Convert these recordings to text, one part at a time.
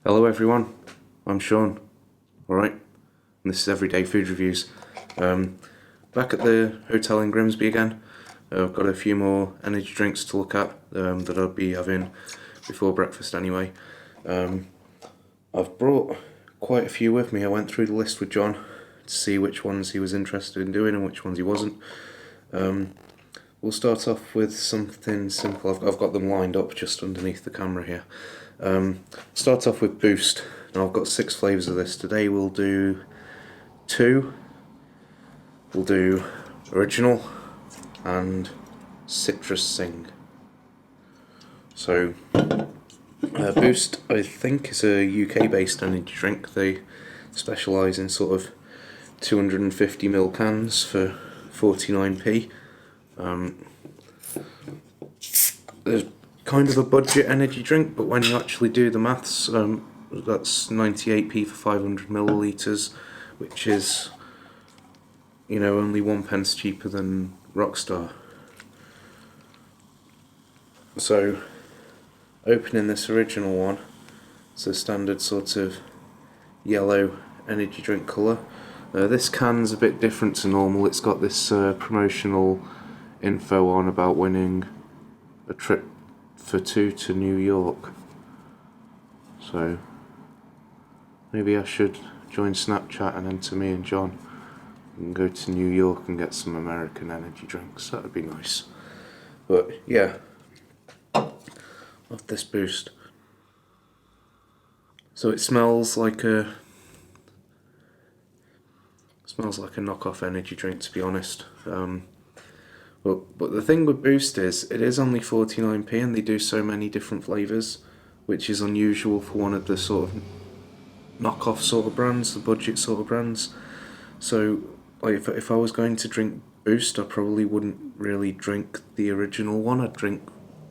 Hello everyone, I'm Sean, alright, and this is Everyday Food Reviews. Back at the hotel in Grimsby again. I've got a few more energy drinks to look at that I'll be having before breakfast anyway. I've brought quite a few with me. I went through the list with John to see which ones he was interested in doing and which ones he wasn't. We'll start off with something simple. I've got them lined up just underneath the camera here. Start off with Boost. Now I've got 6 flavours of this. Today we'll do 2. We'll do Original and Citrus Zing. So Boost, I think, is a UK based energy drink. They specialise in sort of 250ml cans for 49p. There's kind of a budget energy drink, but when you actually do the maths, that's 98p for 500 millilitres, which is, only 1p cheaper than Rockstar. So, opening this original one, it's a standard sort of yellow energy drink colour. This can's a bit different to normal. It's got this promotional info on about winning a trip for 2 to New York. So maybe I should join Snapchat and enter me and John and go to New York and get some American energy drinks. That would be nice. But yeah, love this Boost. So it smells like a knockoff energy drink, to be honest. But the thing with Boost is, it is only 49p and they do so many different flavours, which is unusual for one of the sort of knockoff sort of brands, the budget sort of brands. So like if I was going to drink Boost, I probably wouldn't really drink the original one. I'd drink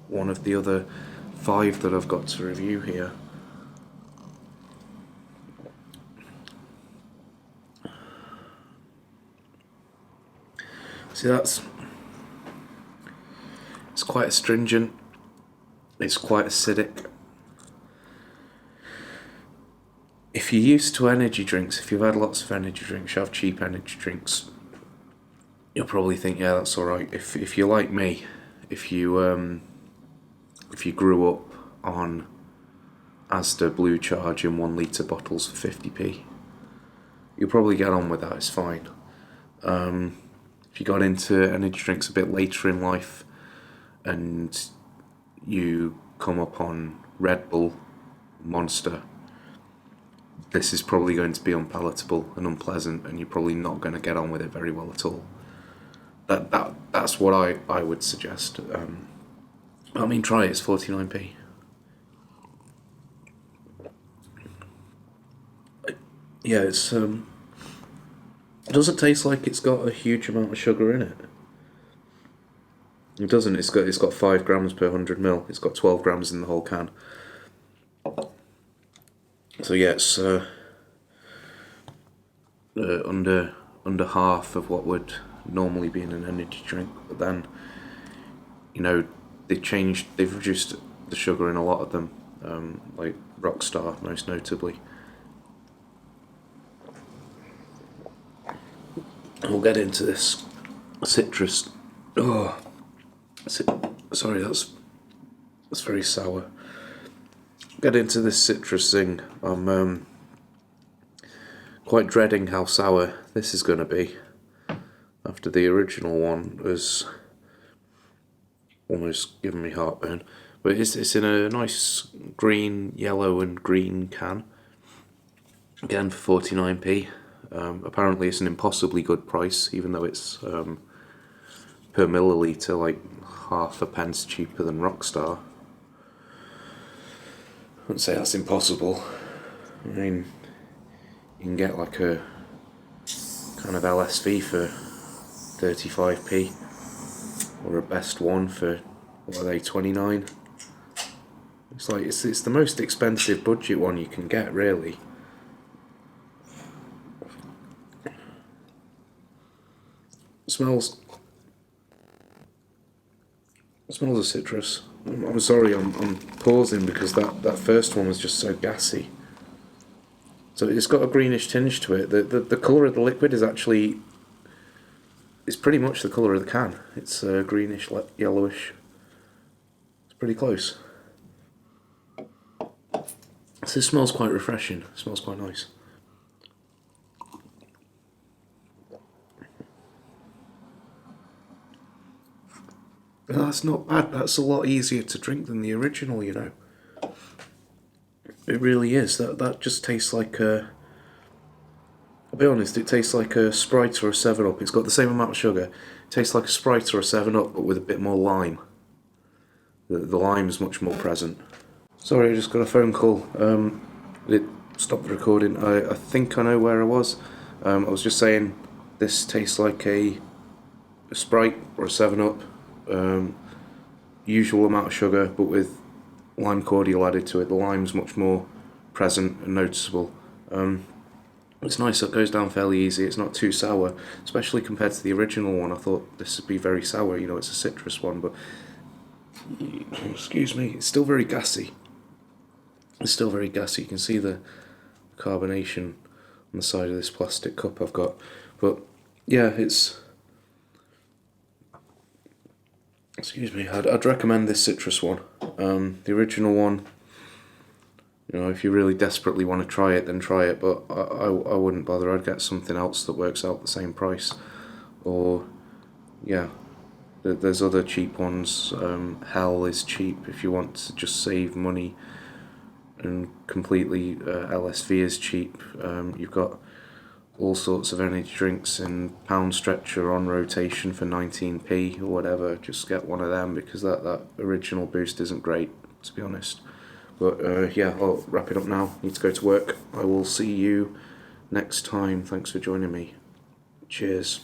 one of the other 5 that I've got to review here. See, it's quite astringent, it's quite acidic. If you're used to energy drinks, if you've had lots of energy drinks, you have cheap energy drinks, you'll probably think, yeah, that's alright. If you're like me, if you grew up on Asda Blue Charge in 1 litre bottles for 50p, you'll probably get on with that, it's fine. If you got into energy drinks a bit later in life and you come up on Red Bull, Monster, this is probably going to be unpalatable and unpleasant, and you're probably not going to get on with it very well at all. That's what I would suggest. I mean, try it, it's 49p. Yeah, it doesn't taste like it's got a huge amount of sugar in it. It doesn't. It's got 5 grams per 100ml. It's got 12 grams in the whole can. So yeah, it's under half of what would normally be in an energy drink. But then, they've reduced the sugar in a lot of them, like Rockstar most notably. We'll get into this citrus. Oh, sorry, that's very sour. Get into this citrus Zing. I'm quite dreading how sour this is going to be, after the original one was almost giving me heartburn. But it's in a nice green, yellow and green can, again for 49p. Apparently it's an impossibly good price, even though it's per milliliter like half a pence cheaper than Rockstar. I wouldn't say that's impossible. I mean, you can get like a kind of LSV for 35p, or a best one for, what are they, 29? It's the most expensive budget one you can get, really. Smells of citrus. I'm sorry, I'm pausing because that first one was just so gassy. So it's got a greenish tinge to it. The colour of the liquid is actually, it's pretty much the colour of the can. It's greenish, yellowish. It's pretty close. So this smells quite refreshing. It smells quite nice. That's not bad. That's a lot easier to drink than the original, you know. It really is. That just tastes like a... I'll be honest, it tastes like a Sprite or a 7-Up. It's got the same amount of sugar. It tastes like a Sprite or a 7-Up, but with a bit more lime. The lime is much more present. Sorry, I just got a phone call. It stopped the recording. I think I know where I was. I was just saying this tastes like a Sprite or a 7-Up. Usual amount of sugar, but with lime cordial added to it. The lime's much more present and noticeable. It's nice, it goes down fairly easy. It's not too sour, especially compared to the original one. I thought this would be very sour, you know, it's a citrus one, but excuse me, it's still very gassy. It's still very gassy. You can see the carbonation on the side of this plastic cup I've got. But yeah, it's... Excuse me, I'd recommend this citrus one. The original one, you know, if you really desperately want to try it, then try it, but I wouldn't bother. I'd get something else that works out the same price. Or, yeah, there's other cheap ones. Hell is cheap if you want to just save money, and completely LSV is cheap. You've got all sorts of energy drinks in pound stretcher on rotation for 19p or whatever. Just get one of them, because that original Boost isn't great, to be honest. But yeah, I'll wrap it up now. Need to go to work. I will see you next time. Thanks for joining me. Cheers.